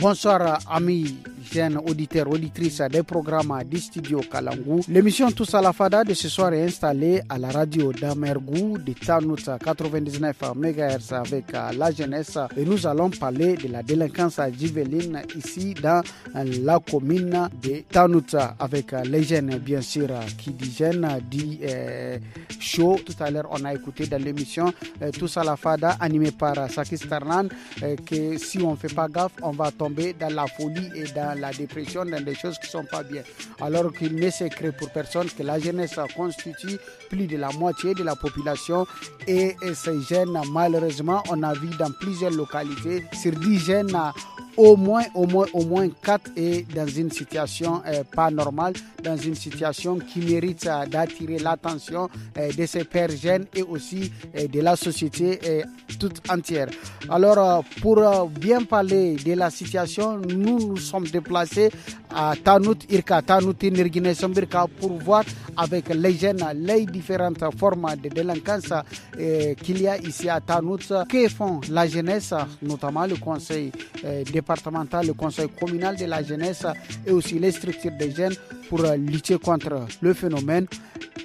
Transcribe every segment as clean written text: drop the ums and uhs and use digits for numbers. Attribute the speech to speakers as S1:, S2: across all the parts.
S1: Bonsoir amis jeunes auditeurs, auditrices des programmes du studio Kalangou. L'émission Tous à la Fada de ce soir est installée à la radio d'Amergou de Tanout 99 MHz avec la jeunesse et nous allons parler de la délinquance juvénile ici dans la commune de Tanout avec les jeunes bien sûr. Qui dit jeunes dit chaud. Tout à l'heure on a écouté dans l'émission Tous à la Fada animé par Sakis Tarnan que si on ne fait pas gaffe on va tomber dans la folie et dans la dépression, dans des choses qui ne sont pas bien. Alors qu'il n'est secret pour personne que la jeunesse constitue plus de la moitié de la population et ces jeunes, malheureusement, on a vu dans plusieurs localités, sur 10 jeunes, au moins 4 est dans une situation pas normale, dans une situation qui mérite d'attirer l'attention de ces pères jeunes et aussi de la société toute entière. Alors, pour bien parler de la situation, nous sommes déplacés à Tanout, Irka, Tanout, Nirguine, Sombirka pour voir avec les jeunes les différentes formes de délinquance qu'il y a ici à Tanout. Que font la jeunesse, notamment le conseil départemental, le conseil communal de la jeunesse et aussi les structures des jeunes pour lutter contre le phénomène.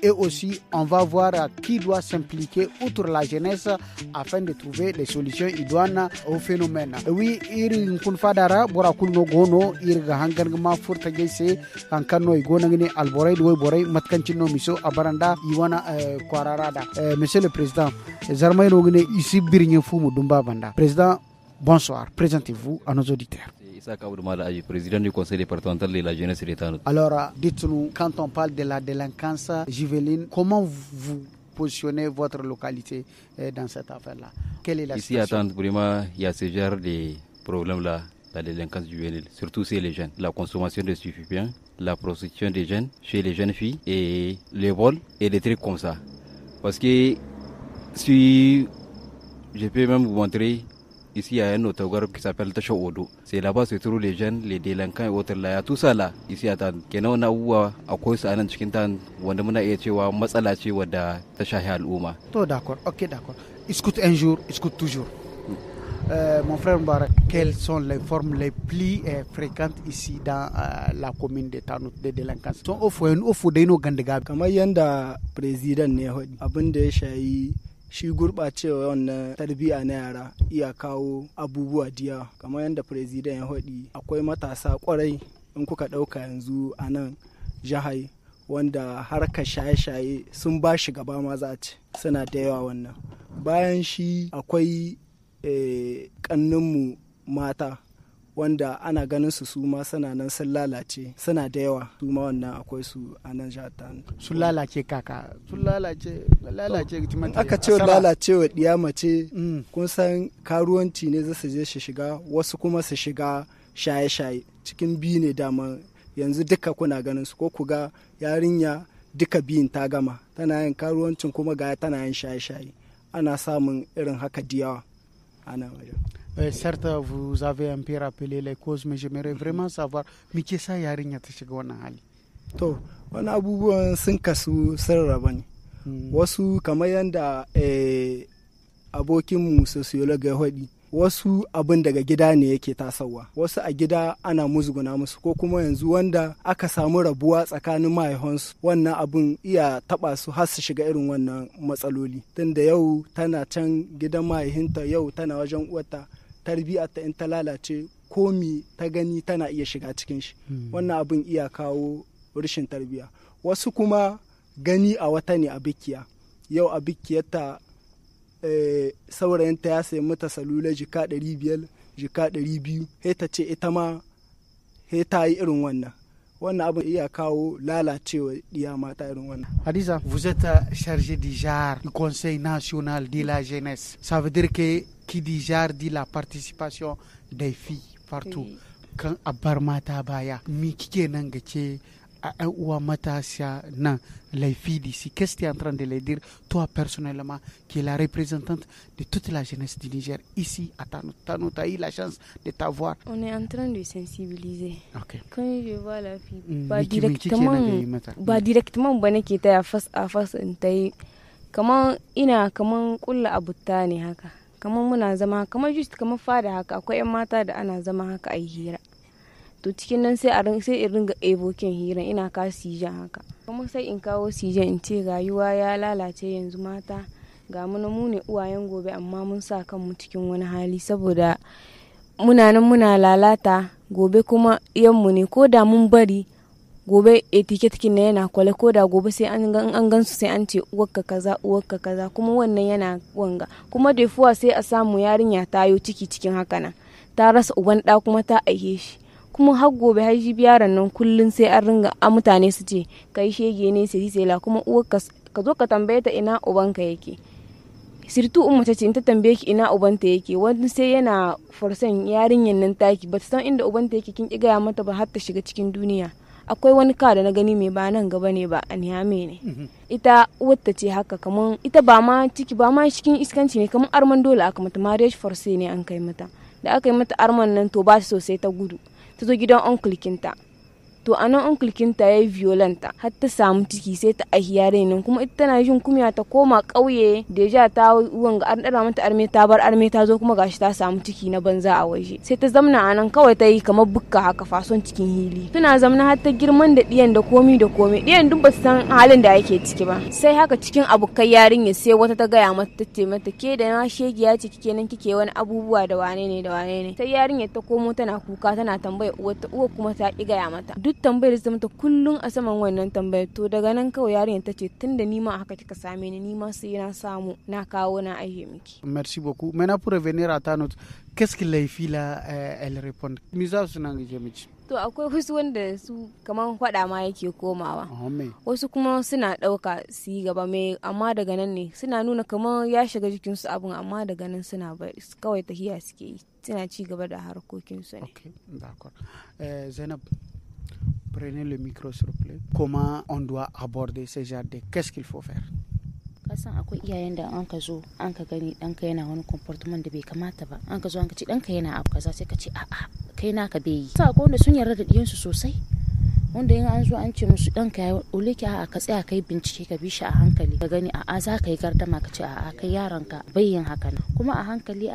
S1: Et aussi, on va voir qui doit s'impliquer outre la jeunesse afin de trouver des solutions idoines au phénomène. Oui, il kunfadara bora kulno gono irga hangarma furta gese hankano igona ngene alboray do boray matkancino miso abaranda iwana kwararada. Monsieur le président, zarmay no ngene ici birgne fumu dumba banda. Président, bonsoir, présentez-vous à nos auditeurs.
S2: Président du conseil départemental de la jeunesse de Tanout.
S1: Alors, dites-nous, quand on parle de la délinquance juvénile, comment vous positionnez votre localité dans cette affaire-là? Quelle est la situation?
S2: Ici à Tanout, vraiment, il y a ce genre de problèmes-là, la délinquance juvénile, surtout chez les jeunes. La consommation de stupéfiants, la prostitution des jeunes chez les jeunes filles et les vols et des trucs comme ça. Parce que si je peux même vous montrer. Ici, il y a un autogare qui s'appelle Tacho Odo. C'est là-bas se trouvent les jeunes, les délinquants et autres là. Il y a tout ça là, ici à Tan. Kenan na uwa akwai su anan cikin Tan wanda muna iya cewa matsala ce wadda ta shahi al'umma.
S1: Tout d'accord, ok d'accord. Écoute un jour, écoute toujours. Mon frère Mbarak, quelles sont les formes les plus fréquentes ici dans la commune de Tanout de délinquance? Au fond, deno gandaga.
S3: Kamar yanda président ne hodi, abin da ya shayi shi gurɓacewa wannan tarbiyya na yara iya kawo abubuwa diya kamar yadda firizidan ya haɗi akwai matasa ƙwarai in kuka ɗauka yanzu a nan jihar wanda harkar shaye-shaye sun ba shi gaba ma za a ce suna da yawa wannan bayan shi akwai ƙanninmu mata wanda ana ganin su ma suna nan sun lalace suna da yawa su ma wannan akwai su a nan jihar
S1: sun lalace kaka sun lalace
S3: aka ce lalacewa diya mace kun san karuwanci ne za su je su shiga wasu kuma su shiga shaye-shaye cikin biyu ne dama yanzu duka kuna ganin su ko ku ga yarinya duka biyun ta gama tana yin karuwancin kuma ga tana yin shaye-shaye ana samun irin haka diyawa a nan wajen.
S1: Certes, vous avez un peu rappelé les causes, mais j'aimerais vraiment savoir, mais qu'est-ce que yarinya ta shiga wannan hali?
S3: To, wani abubuwan sun kasu sun raba ne. Wasu kamar yadda abokinmu sociologue ya faɗi, wasu abin daga gida ne yake tasowa. Wasu a gida ana musguna musu ko kuma yanzu wanda aka samu rabuwa tsakanin mahaifansu wannan abin iya taɓa su har su shiga irin wannan matsaloli. Tunda yau tana can gidan mahaifinta yau tana wajen uwarta. Tarbiyyarta in ta lalace komi ta gani tana iya shiga cikin shi wannan abin iya kawo rashin tarbiyya wasu kuma gani a wata ne a bikiya yau a bikiyarta saurayinta ya sayi mata salula jika 500 jika 200 sai ta ce ita ma sai ta yi irin wannan abin iya kawo lalacewa diya mata irin wannan.
S1: Hadiza, vous êtes chargé du JAR, du Conseil national de la jeunesse. Ça veut dire que qui dit JAR dit la participation des filles partout. Kan abar mata baya, mi kike nan gace a ƴan uwa matasa nan les filles d'ici. Qu'est-ce que tu es en train de leur dire, toi personnellement, qui est la représentante de toute la jeunesse du Niger ici à Tanout? Tanout a eu la chance de t'avoir.
S4: On est en train de sensibiliser.
S1: Okay.
S4: Quand je vois la fille, pas directement, bane kita ya face à face in tai kaman ina kaman kulla abuta ne haka. kamar muna zama kamar just kamar fada haka akwai 'yan mata da ana zama haka a yi hira, to cikin nan sai in ringa evokin hira ina ka sijan haka, kuma sai in kawo sijan in ce rayuwa ya lalace yanzu mata ga mu ne uwayen gobe amma mun sa kanmu cikin wani hali saboda muna nan muna lalata gobe kuma iyanmu ne ko da mun bari gobe etiketkin na yana kwale ko da gobe sai an gansu sai an ce uwarka kaza kuma wannan yana wanga kuma da fuwa sai a samu yarinya tayo ciki cikin haka nan ta rasa uban da kuma ta aihe shi kuma har gobe har shi yaron nan kullun sai an ringa a mutane su ce kai shege ne sai la kuma uwarka ka zo ka tambaye ta ina ubanka yake, sirtu umma ta ce in ta tambaye ki ina ubanta yake wani sai yana forsan yarinyan nan taki ba ta san inda ubanta yake kin ki gaya mata ba har ta shiga cikin duniya. Akwai wani ka da na gani mai ba nan gaba ne ba a Niamey ne, ita wata ce haka kaman ita ba ma cikin iskanci ne kaman arman dole aka mata marriage force ne an kai mata, da aka yi mata arman nan to ba sosai ta gudu ta zo gidan uncle kinta, to anan uncle kinta yayi violenta har ta samu ciki sai ta ahiyare nan kuma ita tana jin kumya ta koma kauye deja ta wanga an dara mata arme ta bar arme ta zo kuma gashi ta samu ciki na banza a waje sai ta zamna anan kawai ta yi kamar bukka haka fason cikin hili tana zamna har ta girman da diyan da komi diyan duk ba san halin da yake ciki ba sai haka cikin abokai yarinya sai wata ta gaya mata tace mata ke da na shegiya ce kike nan kike wani abubuwa da wane ne sai yarinya ta komo tana kuka tana tambaya uwa kuma ta ki gaya mata tambayar da mata kullum a saman wannan tambayar to daga nan kawai yarinyar ta ce tunda ni ma haka kika same ni ma sai na samu na kawo na aihe miki.
S1: Merci beaucoup. Maintenant pour revenir à ta note, qu'est-ce que les filles là elles répondent? Misa suna gaje miki.
S4: To akwai wasu wanda su kaman faɗa ma yake komawa. Wasu kuma suna ɗauka su yi gaba mai amma daga nan ne suna nuna kamar ya shiga jikinsu abun amma daga nan suna bari kawai tahiya suke yi suna ci gaba da harkokinsu ne.
S1: Okay, d'accord. Zainab, prenez le micro s'il vous plaît. Comment on doit aborder ce genre de qu'est-ce qu'il faut faire?
S5: Kasan akwai iyayen da an ka zo an ka gani ɗanka yana wani comportement da bai kamata ba an ka zo an ka ce ɗanka yana abu kaza sai ka ce a'a kai naka bai yi. Sa akwai wanda sun yarda da ɗiyansu sosai wanda in an zo an ce musu ɗanka ya uleki a'a ka tsaya kai bincike ka bi shi a hankali ka gani a'a za ka yi gardama ka ce a'a kai yaronka bai yin haka nan kuma a hankali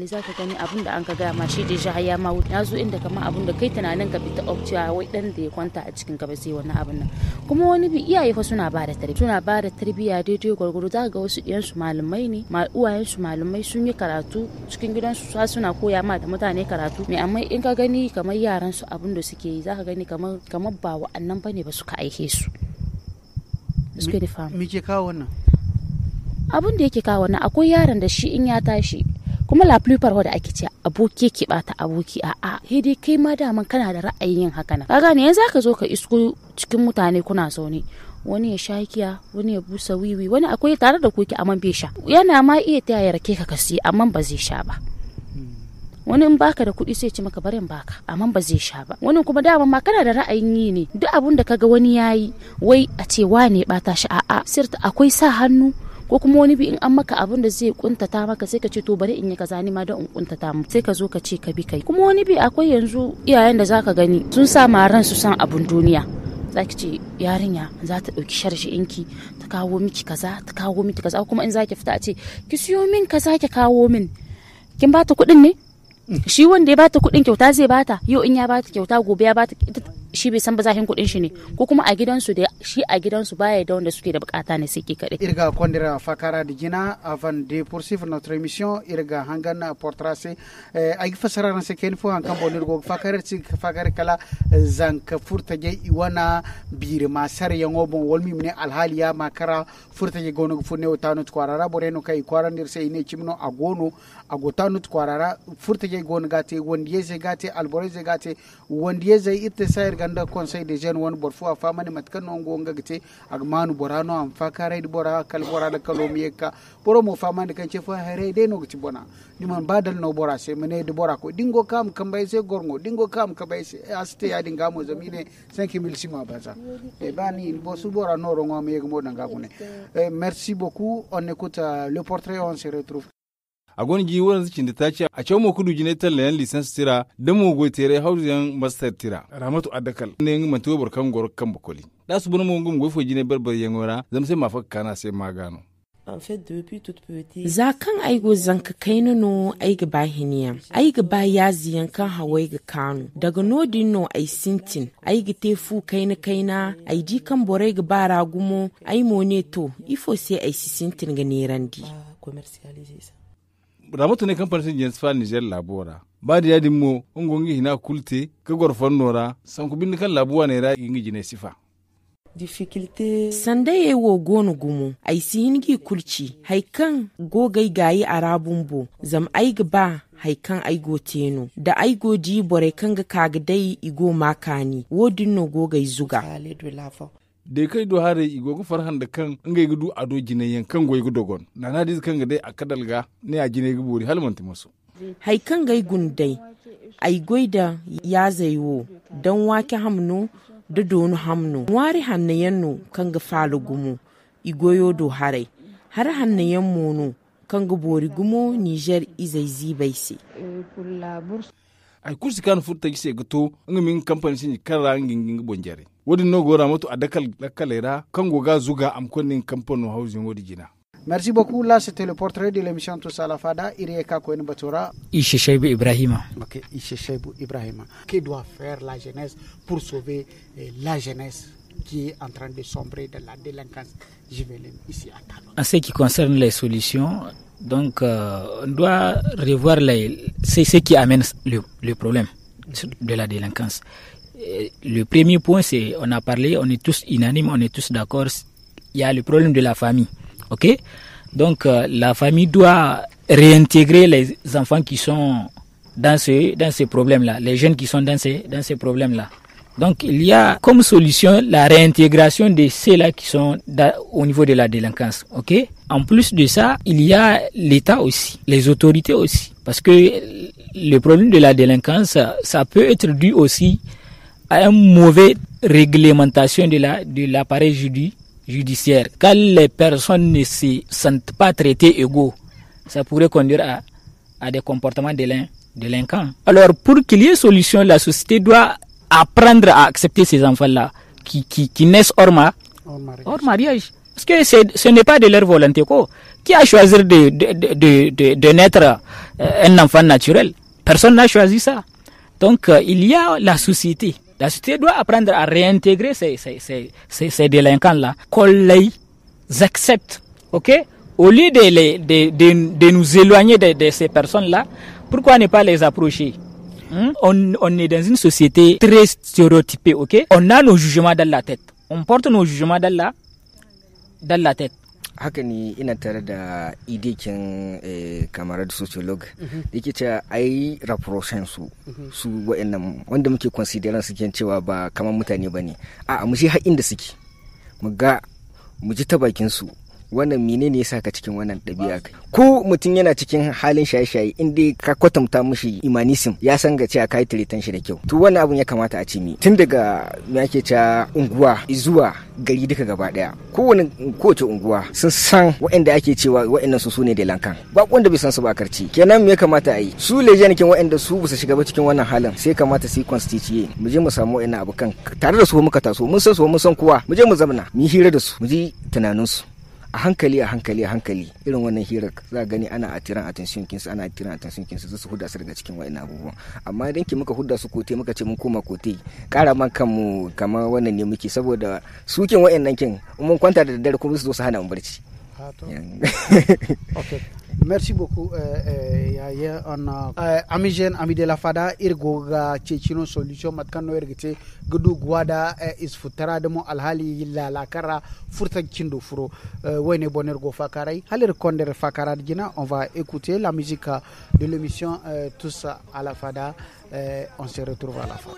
S5: za ka gani abin da an ka gaya ma shi da shi ya ma ya zo inda kama abin da kai tunanin ka fita opciya wai dan da ya kwanta a cikin ka ba sai wani abin nan kuma wani bi iyaye fa suna ba da tarbiyya daidai gwargwaro za ka ga wasu ɗiyansu malamai ne uwayensu malamai sun yi karatu cikin gidansu suna koya ma da mutane karatu mai amma in ka gani kamar yaran su abin da suke yi za ka gani kamar ba wa'annan bane ba suka aike su.
S1: Me ke kawo wannan?
S5: Abin da yake kawo wannan akwai yaron da shi in ya tashi kuma la plupart wanda ake ce aboki ke bata aboki a'a he dai kai ma daman kana da ra'ayin yin haka nan. Ka gane yanzu zaka zo ka isko cikin mutane kuna zaune wani ya sha kiya wani ya busa wiwi wani akwai tare da koki amma bai sha yana ma iya taya rake ka kasi amma ba zai sha ba. Wani in baka da kuɗi sai ce maka bari in baka amma ba zai sha ba wani kuma dama ma kana da ra'ayin yi ne duk abun da kaga wani yayi wai a ce wane bata shi a'a sirta akwai sa hannu ko kuma wani bi in an maka abun da zai kuntata maka sai ka ce to bari in yi kaza ni ma don in kuntata mu sai ka zo ka ce ka bi kai kuma wani bi akwai yanzu iyayen da zaka gani sun sa ma ran su san abun duniya zaki ce yarinya za ta dauki sharshi inki ta kawo miki kaza kuma in zaki fita a ce ki siyo min kaza ki kawo min kin bata kuɗin ne shi wanda ya bata kuɗin kyauta zai bata yau in ya bata kyauta gobe ya bata shi bai san ba zahin kuɗin shi ne ko kuma a gidansu da shi a gidansu baya da wanda suke da bukata ne sai ke kaɗai.
S1: Irga kondira fakara da gina avant de poursuivre notre émission irga hangana portrase a yi fasara na sake nufo hankan bonir go fakar ci fakar kala zanka furta je iwana bir masar yango bon wolmi mine alhaliya makara furta je gono fune otano twarara boreno kai kwarandir sai ne chimno agono agotano twarara furta je gono gate wondiye ze gate albore ze gate wondiye ze itte sayar ganda conseil des jeunes won borfu a famani matkan non go ngagte agmanu borano am fakare di bora kal bora da kalomiyeka boro mo famani kan chefa hare de no gti bona ni man badal no bora se mene di bora ko dingo kam kambay se gorngo dingo kam kabay se aste ya dinga mo zamine 5000 sima baza e bani bo su bora no rongo me mo danga kune merci beaucoup on écoute le portrait on se retrouve
S6: a goni ji wurin zikin da ta ce a can mu kudu jine tallayan lisansi tira da mu go tere hausiyan master tira ramatu adakal ne ngi manto bor kan gor kan bakoli da su bunu mu ngum go fo jine barbar yangora zam sai mafaka kana sai magano
S7: Zakan aigo zanka kaina no aiga ba hiniya. Aiga ba yazi yankan hawai ga kanu. Daga nodin no ai sintin. Aiga tefu kaina ai di kan borai ga bara gumo ai moneto ifo sai ai sintin ga nerandi.
S6: Ramatu ne kamfanin Jens Fa Niger labora. Ba da yadin mo ungongi hina kulte ka gorfan nora san ku bin kan labuwa ne ra ingi jine sifa.
S7: Sanda ya wo gonu gumu, ai si hingi kulci, haikan gogai gayi a rabun zam aiga ba haikan aigo teno, da aigo di bore kan ga kagadai igo makani, wodin no gogai zuga.
S6: Da kai do hare igo ku farhan da kan ngai gudu ado jinayen kan goyi gudogon. Na na diz kan ga dai akadalga ne a jine gubori halmanti maso.
S7: Haikan gai gundai, ai goida ya zaiwo, dan wake hamnu da donu hamnu wari hannayen no kan ga falu gumo igoyo do harai har hannayen mono kan ga bori gumo Niger izai zibaisi
S6: ai kursi kan furta gise gato min kamfani sin karra ngingin bonjare wodi no gora moto adakal dakalera kan goga zuga am konnin kamfano housing wodi jina.
S1: Merci beaucoup. Là, c'était le portrait de l'émission Tous à la Fada. Ireka Koen Batora.
S8: Isheshaibu Ibrahima.
S1: Ok, Isheshaibu Ibrahima. Que doit faire la jeunesse pour sauver la jeunesse qui est en train de sombrer dans la délinquance juvénile ici à Talon?
S8: En ce qui concerne les solutions, donc, on doit revoir c'est ce qui amène le problème de la délinquance. Le premier point, c'est, on a parlé, on est tous unanimes, on est tous d'accord, il y a le problème de la famille. Ok, donc la famille doit réintégrer les enfants qui sont dans ces problèmes-là, les jeunes qui sont dans ces problèmes-là. Donc il y a comme solution la réintégration de ceux-là qui sont au niveau de la délinquance. Ok. En plus de ça, il y a l'État aussi, les autorités aussi, parce que le problème de la délinquance, ça peut être dû aussi à une mauvaise réglementation de l'appareil judiciaire. Quand les personnes ne se sentent pas traitées égaux, ça pourrait conduire à des comportements délinquants. Alors, pour qu'il y ait solution, la société doit apprendre à accepter ces enfants-là qui naissent hors mariage. Parce que ce n'est pas de leur volonté. Qui a choisi de naître un enfant naturel? Personne n'a choisi ça. Donc, il y a la société. La société doit apprendre à réintégrer ces délinquants-là, qu'on les accepte, ok? Au lieu de nous éloigner de ces personnes-là, pourquoi ne pas les approcher? On est dans une société très stéréotypée, ok? On a nos jugements dans la tête. On porte nos jugements dans la tête.
S9: haka ne ina tare da idekin kamar sociolog da yake cewa ai rapprochen su wa'annan wanda muke consideran su ke cewa ba kamar mutane bane a mu shi har inda suke mu ji ta bakin su wannan menene yasa ka cikin wannan dabi'a ko mutum yana cikin halin shaye-shaye inda ka kwatanta mishi imanism ya san ga cewa kai tiritan shi da kyau to wannan abun ya kamata a ce mi tun daga me yake cewa unguwa zuwa gari duka gaba daya kowace unguwa sun san waɗanda ake cewa waɗannan su ne da lankan ba wanda bai san su ba karci kenan me ya kamata a yi su lejanikin waɗanda su ba su shiga ba cikin wannan halin sai kamata su yi constitute mu je mu samu waɗannan abukan tare da su muka taso mun san su mun san kowa mu je mu zamna mu hira da su mu ji tunanin su a hankali irin wannan hirar za a gani ana atiran attention kinsu su huda su daga cikin wa'annan abubuwan amma idan ki muka huda su kote muka ce mun koma kote kara man kanmu kamar wannan ne muke saboda sukin wa'annan kin mun kwanta da daddare kuma su zo su hana mu barci.
S1: Okay. Merci beaucoup. Amis jeunes, amis de la Fada, irgoga cecino solution matkano irgite gudu gwada isfutara demo alhali la kara furta kindo furo wene boner go fakarai halir konder fakara djina. On va écouter la musique de l'émission Tous à la Fada. On se retrouve à la fin.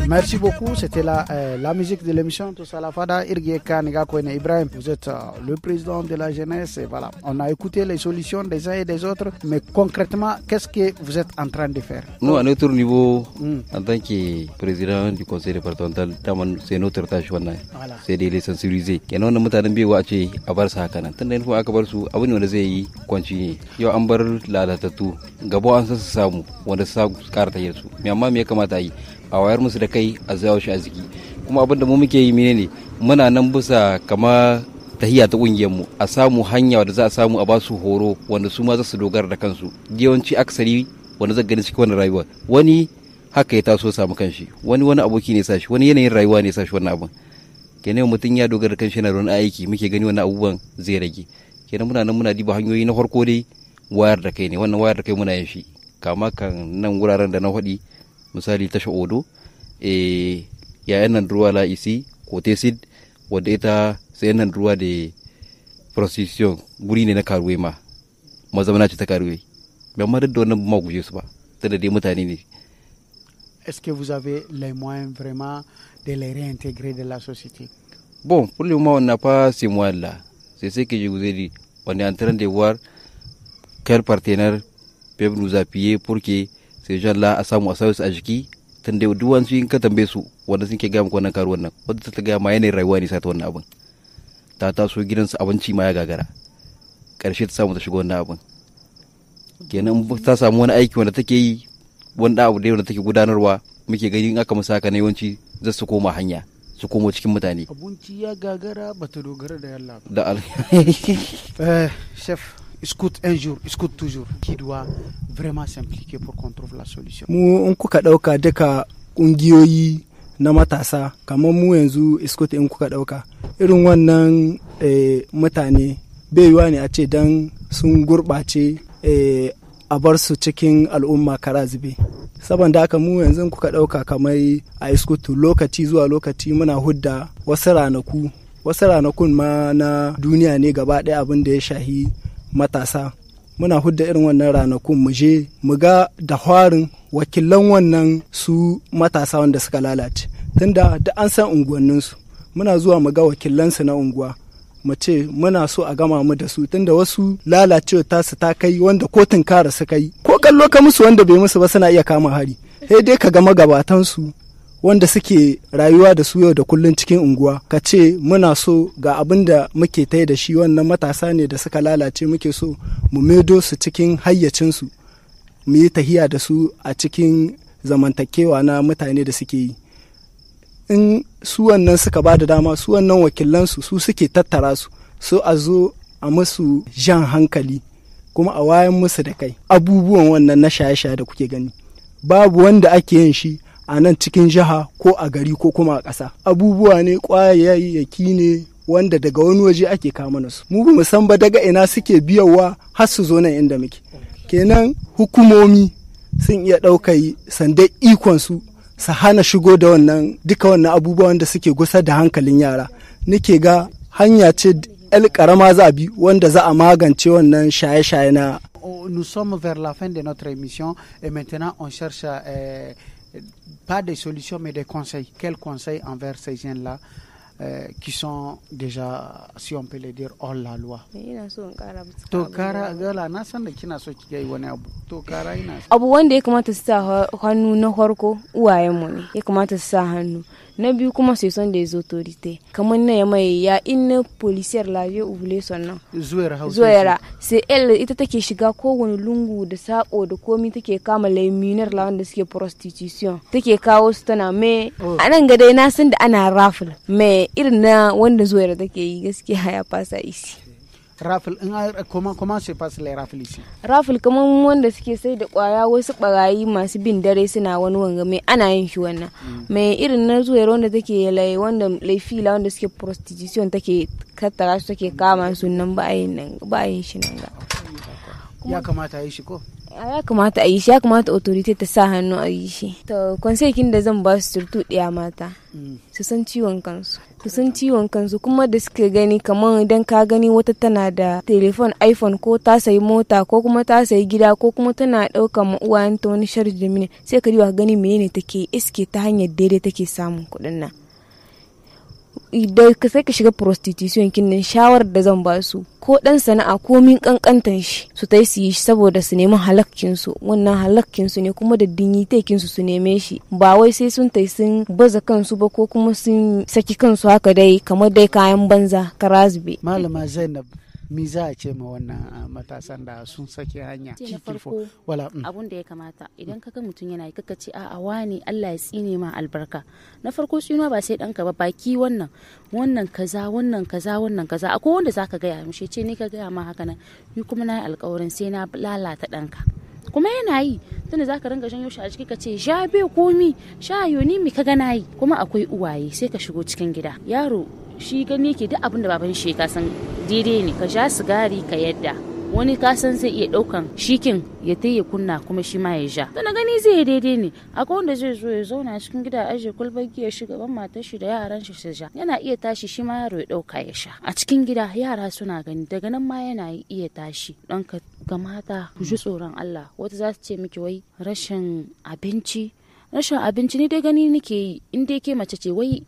S1: Merci beaucoup, c'était la musique de l'émission Tous à la Fada. Irgieka Nigakoine Ibrahim, vous êtes le président de la jeunesse et voilà. On a écouté les solutions des uns et des autres, mais concrètement, qu'est-ce que vous êtes en train de faire?
S2: Nous, à notre niveau, en tant que président du conseil départemental, c'est notre tâche, voilà. C'est de les sensibiliser. Et nous, nous avons dit à bar sa kana. Tanda info aka bar su abin wanda zai yi continue. Yau an bar lalatattu, gabo an san su samu wanda su karta yesu. Me amma me ya kamata yi? A wayar musu da kai a zawo shi a ziki kuma abinda mu muke yi menene muna nan bisa kama tahiya ta kungiyar mu a samu hanya wanda za a samu a ba su horo wanda su ma za su dogara da kansu yawanci aksari wanda zai gani cikin wannan rayuwa wani haka ya taso samu kanshi wani aboki ne sashi wani yanayin rayuwa ne sashi wannan abin kenan mutum ya dogara da kanshi na wani aiki muke gani wannan abubuwan zai rage kenan muna nan muna diba hanyoyi na farko dai wayar da kai ne wannan wayar da kai muna yin shi kama kan nan wuraren da na faɗi misali tasha odo yayan nan ruwa la isi kote sid wadda ita sai nan ruwa da prostitution guri ne na karuwe ma mazamana ce ta karuwe bai ma duk da wannan ma guje su ba tunda dai mutane ne.
S1: Est-ce que vous avez les moyens vraiment de les réintégrer dans la société?
S2: Bon, pour le moment on n'a pas ces moyens là, c'est ce que je vous ai dit, on est en train de voir quels partenaires peuvent nous appuyer pour que ces gens-là a samu a sauransu a jiki tunda duwansu in ka tambaye su wanda suke gaya muku wannan karuwan nan wadda ta gaya ma yanayin rayuwa ne sa ta wannan abin ta taso gidansu abinci ma ya gagara karshe ta samu ta shiga wannan abin kenan ta samu wani aiki wanda take yi wanda abu da wanda take gudanarwa muke gani in aka musa haka na yawanci za su koma hanya su komo cikin mutane
S1: abinci ya gagara ba ta dogara da yalla
S2: da
S1: chef écoute un jour, écoute toujours, qui doit vraiment s'impliquer pour qu'on trouve la solution.
S3: Mu in kuka dauka duka kungiyoyi na matasa kamar mu yanzu iskot in kuka dauka irin wannan mutane bai yiwa ne a ce dan sun gurbace a bar su cikin al'umma kara zube. Saboda haka mu yanzu kuka dauka kamar a iskotu lokaci zuwa lokaci muna hudda wasu ranakun ma na duniya ne gaba ɗaya abin da ya shahi matasa muna hudda irin wannan ranakun mu je mu ga da harin wakilan wannan su matasa wanda suka lalace tunda da an san unguwanninsu muna zuwa mu ga wakilansu na unguwa mu ce muna so a gama mu da su tunda wasu lalacewa tasu ta kai wanda kotun kara su kai ko kallo ka musu wanda bai musu ba suna iya kama hari sai dai ka ga magabatansu wanda suke rayuwa da su yau da kullun cikin unguwa ka ce muna so ga abin da muke tai da shi wannan matasa ne da suka lalace muke so mu maido su cikin hayyacinsu mu yi tahiya da su a cikin zamantakewa na mutane da suke yi in su wannan suka ba da dama su wannan wakilansu su suke tattara su so a zo a musu jan hankali kuma a wayan musu da kai. Abubuwan wannan na shaye-shaye da kuke gani babu wanda ake yin shi a nan cikin jiha ko a gari ko kuma a ƙasa. Abubuwa ne ƙwayayyaki ne wanda daga wani waje ake kama su. Mu ba mu san ba daga ina suke biyawa har su zo nan inda muke. Kenan hukumomi sun iya ɗaukai sandan ikonsu su hana shigo da wannan duka wannan abubuwan da suke gusa da hankalin yara. Nake ga hanya ce ƙarama za a bi wanda za a magance wannan shaye-shaye na.
S1: Nous sommes vers la fin de notre émission et maintenant on cherche pas des solutions mais des conseils. Quels conseils envers ces jeunes-là qui sont déjà, si on peut le dire, hors la loi? To kara gala na san da kina so ki yi wani abu. To kara ina
S4: abu wanda ya kamata su sa hannu na farko uwayenmu ne ya kamata su sa hannu. Na biyu kuma sai son des autorités kamar na yamai ya inna policière la vie oublie son nan zuwa sai elle ita take shiga kowane lungu da sako da komi take kama laiminar la wanda suke prostitution take kawo su tana me anan ga dai na san da ana raffle me irin na wanda zuwa take yi gaskiya ya fasa isi.
S1: Raffle, comment se passe les raffles ici?
S4: Raffle kaman wanda suke sai da kwaya wasu barayi masu bin dare suna wani wanga mai ana yin shi wannan. Mai irin na zuwa wanda take wanda laifi la wanda suke prostitution take kattara su take kama su nan ba yin shi nan ga.
S1: Ya kamata a yi shi ko?
S4: Ya kamata a yi shi, ya kamata authority ta sa hannu a yi shi. To konsekin da zan ba su surtu ɗiya mata su san ciwon kansu. Su san ciwon kansu kuma da suka gani kamar idan ka gani wata tana da telefon iPhone ko ta sayi mota ko kuma ta sayi gida ko kuma tana ɗaukan ma uwayenta wani sharji da mini sai ka riwa gani menene take iske ta hanyar daidai take samun kuɗin nan. Idan ka sai ka shiga prostitution kin nan shawar da zan ba su ko dan sana'a ko min kankantan shi su tai su yi saboda su nemi halakkin su wannan halakkin su ne kuma da dignitekin su neme shi ba wai sai sun tai sun baza kansu ba ko kuma sun saki kansu haka dai kamar dai kayan banza karazbe.
S1: Malama Zainab mi za a ce ma wannan matasan da sun sake hanya
S5: na farko abun da ya kamata idan kaga mutum yana yi kaka ce a wani Allah ya tsine ma albarka. Na farko tsinuwa ba sai danka ba baki wannan kaza akwai wanda zaka gaya mishi ce ni ka gaya ma haka nan ni kuma na yi alƙawarin sai na lalata danka kuma yana yi tunda zaka ringa janyo shi a ciki ka ce sha bai komi sha yoni mi kaga na yi kuma akwai uwaye sai ka shigo cikin gida yaro shi gani yake duk abin da baban shi ka san daidai ne ka sha sigari ka yadda wani ka san zai iya daukan shikin ya ya kunna kuma shi ma ya sha to na gani zai daidai ne akwai wanda zai zo ya zauna cikin gida aje kulbagi ya shiga ban matar shi da yaran shi su sha yana iya tashi shi ma yaro ya dauka ya sha a cikin gida yara suna gani daga nan ma yana iya tashi don ka ga mata ku ji tsoron Allah wata za su ce miki wai rashin abinci ni dai gani nake yi in dai ke mace ce wai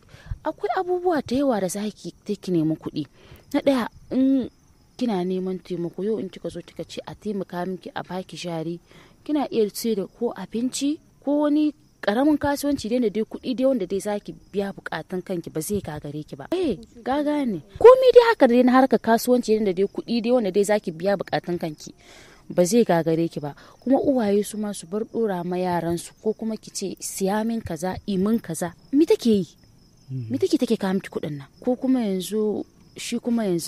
S5: akwai abubuwa da yawa da za ki nemi kuɗi. Na ɗaya in kina neman taimako yau in kika zo kika ce a taimaka miki a baki jari kina iya ce da ko abinci ko wani karamin kasuwanci dai da dai kuɗi dai wanda dai zaki biya bukatun kanki ba zai gagare ki ba. Gaga ne. Komai dai haka dai na harkar kasuwanci dai da dai kuɗi dai wanda dai zaki biya bukatun kanki. Ba zai gagare ki ba kuma uwaye su ma su bar dora ma yaran su ko kuma ki ce siya min kaza imin kaza mi take yi me take kawo miki kuɗin nan ko kuma yanzu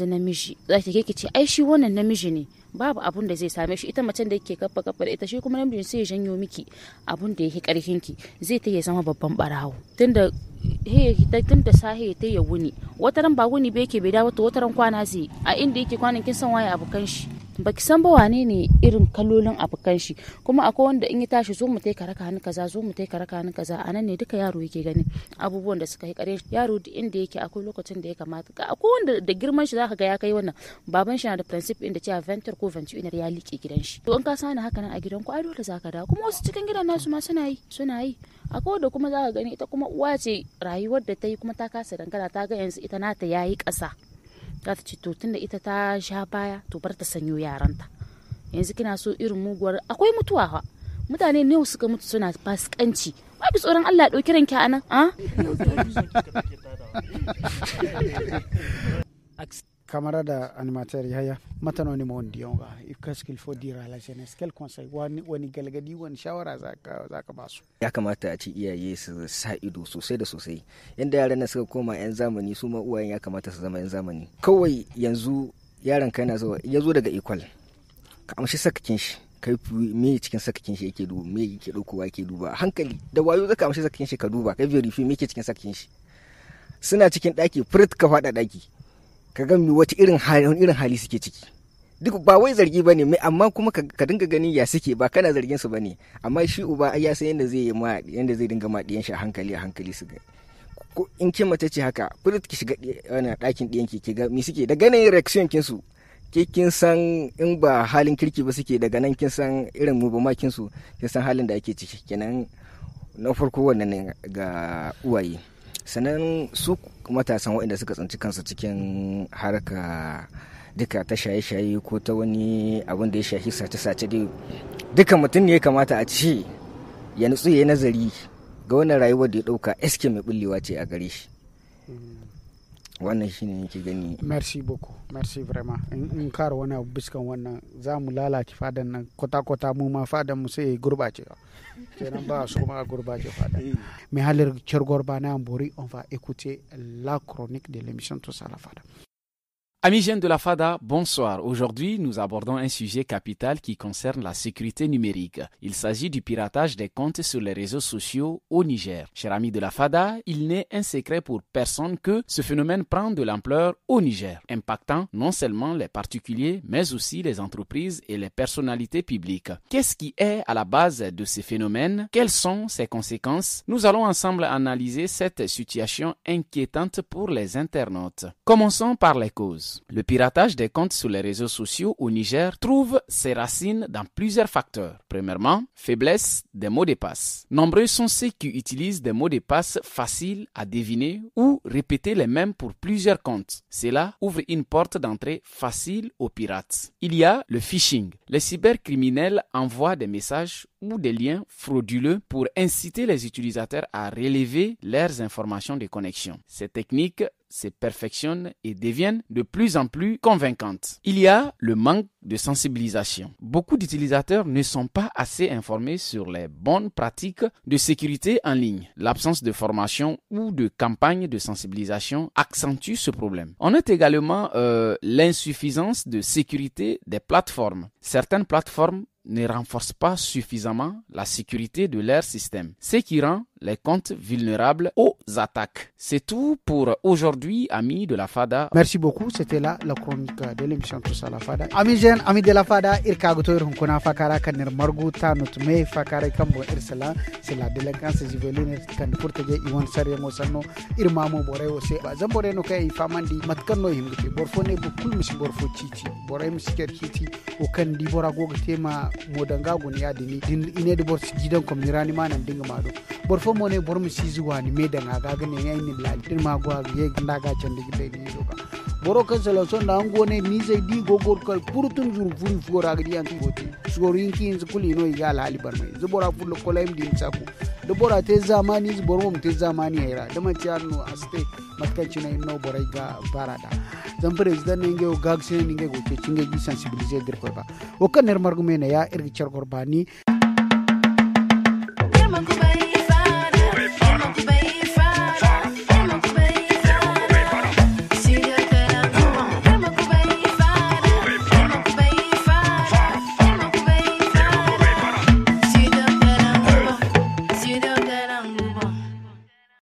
S5: namiji za ki ce ai shi wannan namiji ne babu abun da zai same shi ita macen da yake kafa da ita shi kuma namijin sai ya janyo miki abun da yake karfin ki zai ta zama babban barawo tunda sahe ta ya wuni wataran ba wuni ba yake bai dawo to wataran kwana zai a inda yake kwanan kin san waye abokan shi baki san ba wane ne irin kalolin abokan shi kuma akwai wanda in ya tashi zo mu tai karaka hannu kaza anan ne duka yaro yake ganin abubuwan da suka yi kare yaro duk inda yake akwai lokacin da ya kamata akwai wanda da girman shi zaka ga ya kai wannan baban shi na da principle inda cewa venture ko venture ya liƙe gidan shi to in ka sani haka nan a gidan ku ai dole zaka dawo kuma wasu cikin gidan nasu ma suna yi akwai wanda kuma zaka gani ita kuma uwa ce rayuwar da ta yi kuma ta kasa dangana ta ga yanzu ita nata yayi ƙasa za ta ce to tunda ita ta sha baya to bar ta sanyo yaranta yanzu kina so irin muguwar akwai mutuwa fa mutane ne suka mutu suna fasikanci babu tsoron Allah dauki ranki anan
S1: camarade animateur Yahya maintenant ni mon dionga qu'est-ce qu'il faut dire à la jeunesse quel conseil wani galgadi wani shawara zaka ba su
S9: ya kamata a ci iyaye su sa ido sosai da sosai yanda yaran nan suka koma yan zamani su ma uwayen ya kamata su zama yan zamani kawai yanzu yaron kai na zo ya zo daga equal ka amshi sakakin shi kai me cikin sakakin shi yake duba, me yake daukowa yake duba hankali da wayo zaka amshi sakakin shi ka duba kai verify me yake cikin sakakin shi. Suna cikin daki furit ka fada daki ka ga wata irin hali suke ciki, duk ba wai zargi bane mai, amma kuma ka dinga gani ya suke, ba kana zargin su bane, amma shi uba ya san yanda zai yi ma, yanda zai dinga ma diyan shi a hankali su ga. Ko in kin mace ce haka furit ki shiga wannan dakin diyan ki ga me suke da ganin reaction kin su, kin san in ba halin kirki ba suke, daga nan kin san irin mubamakin su, kin san halin da ake ciki. Kenan na farko wannan ne ga uwaye. Sannan su matasan waɗanda suka tsinci kansu cikin harka duka ta shaye-shaye ko ta wani abin da ya shafi sace-sace dai, duka mutum ne ya kamata a ce ya nutsu ya yi nazari ga wannan rayuwar da ya ɗauka eske mai bullewa ce a gare shi. Wannan shi ne yake gani.
S1: Merci beaucoup, merci vraiment. In kara wani abu biskan wannan za mu lalace fadan nan kwata-kwata, mu ma fadan mu sai gurbace kenan ba su kuma gurbace fadan. Mais halir Tchergorba na Ambori, on va écouter la chronique de l'émission Tous à la Fada.
S10: Amis jeunes de la FADA, bonsoir. Aujourd'hui, nous abordons un sujet capital qui concerne la sécurité numérique. Il s'agit du piratage des comptes sur les réseaux sociaux au Niger. Chers amis de la FADA, il n'est un secret pour personne que ce phénomène prend de l'ampleur au Niger, impactant non seulement les particuliers, mais aussi les entreprises et les personnalités publiques. Qu'est-ce qui est à la base de ces phénomènes? Quelles sont ses conséquences? Nous allons ensemble analyser cette situation inquiétante pour les internautes. Commençons par les causes. Le piratage des comptes sur les réseaux sociaux au Niger trouve ses racines dans plusieurs facteurs. Premièrement, faiblesse des mots de passe. Nombreux sont ceux qui utilisent des mots de passe faciles à deviner ou répéter les mêmes pour plusieurs comptes. Cela ouvre une porte d'entrée facile aux pirates. Il y a le phishing. Les cybercriminels envoient des messages ou des liens frauduleux pour inciter les utilisateurs à relever leurs informations de connexion. Ces techniques se perfectionnent et deviennent de plus en plus convaincantes. Il y a le manque de sensibilisation. Beaucoup d'utilisateurs ne sont pas assez informés sur les bonnes pratiques de sécurité en ligne. L'absence de formation ou de campagne de sensibilisation accentue ce problème. On note également l'insuffisance de sécurité des plateformes. Certaines plateformes ne renforcent pas suffisamment la sécurité de leur système, ce qui rend les comptes vulnérables aux attaques. C'est tout pour aujourd'hui, amis de la FADA.
S1: Merci beaucoup, c'était là la chronique de l'émission Tous à la FADA. Amis jeunes, amis de la FADA, irkagoto irhunkuna fakara kanir marguta nutme fakara kambo irsala, c'est la délinquance juvénile kan portege iwan sare mo sanno irmamo bore wose ba zambore no kay famandi matkanno himgite borfone bu kulmis borfo cici bore misker kiti o kan di bora goga tema modanga gon yadini din ine de bor gidan komnirani manan dinga mado borfo mone bormi sizuwa ni medanga gaga ne yayin lal din ma gwa ye ganda ga candi gide ni doka boro kan sala son da ngone ni zai di gogor kal purtun juru furi fora ga di anti goti sorin kin zukuli no iga lali barmai zubora fulo kolaim din saku da bora te zamani zuboro mu te zamani era da maciano aste matkanci na no borai ga barada zan president ne nge o gagse ne nge go ce cinge gi sensibiliser dir ko ba o kan ner margume ne ya irgi Tchergorba ni